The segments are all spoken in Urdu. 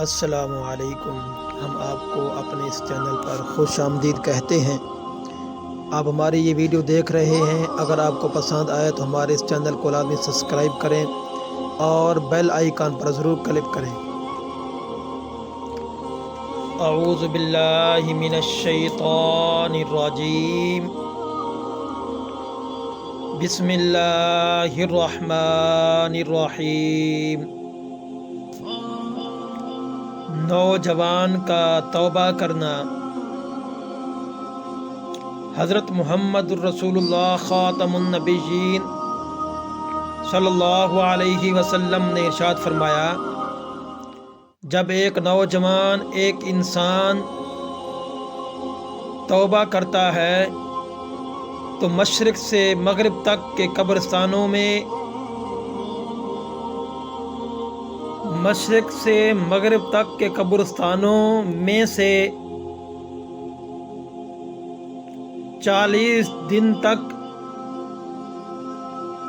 السلام علیکم۔ ہم آپ کو اپنے اس چینل پر خوش آمدید کہتے ہیں۔ آپ ہماری یہ ویڈیو دیکھ رہے ہیں، اگر آپ کو پسند آئے تو ہمارے اس چینل کو لازمی سبسکرائب کریں اور بیل آئیکن پر ضرور کلک کریں۔ اعوذ باللہ من الشیطان الرجیم، بسم اللہ الرحمن الرحیم۔ نوجوان کا توبہ کرنا۔ حضرت محمد الرسول اللہ خاتم النبیین صلی اللہ علیہ وسلم نے ارشاد فرمایا، جب ایک نوجوان، ایک انسان توبہ کرتا ہے تو مشرق سے مغرب تک کے قبرستانوں میں سے 40 دن تک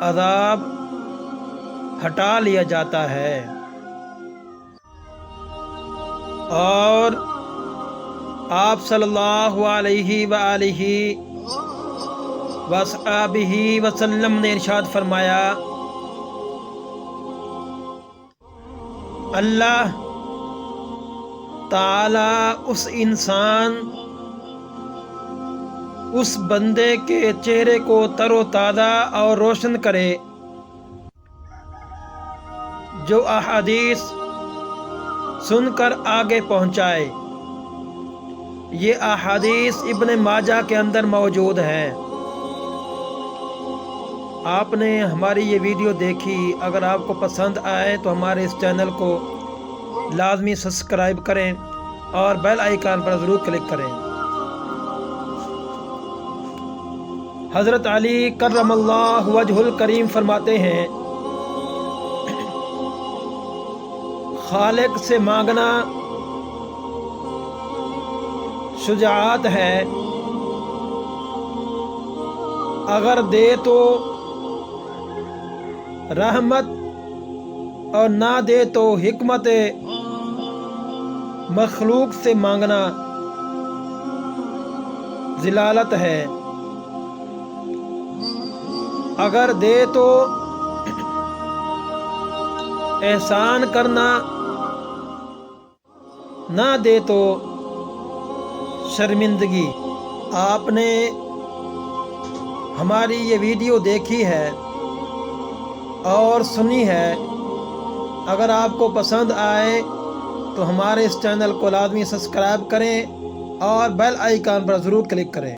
عذاب ہٹا لیا جاتا ہے، اور آپ صلی اللہ علیہ وآلہ وصحبہ وسلم نے ارشاد فرمایا، اللہ تعالی اس بندے کے چہرے کو تر و تازہ اور روشن کرے جو احادیث سن کر آگے پہنچائے۔ یہ احادیث ابن ماجہ کے اندر موجود ہے۔ آپ نے ہماری یہ ویڈیو دیکھی، اگر آپ کو پسند آئے تو ہمارے اس چینل کو لازمی سبسکرائب کریں اور بیل آئیکن پر ضرور کلک کریں۔ حضرت علی کرم اللہ وجہ الکریم فرماتے ہیں، خالق سے مانگنا شجاعت ہے، اگر دے تو رحمت اور نہ دے تو حکمت۔ مخلوق سے مانگنا ذلالت ہے، اگر دے تو احسان کرنا، نہ دے تو شرمندگی۔ آپ نے ہماری یہ ویڈیو دیکھی ہے اور سنی ہے، اگر آپ کو پسند آئے تو ہمارے اس چینل کو لازمی سبسکرائب کریں اور بیل آئیکن پر ضرور کلک کریں۔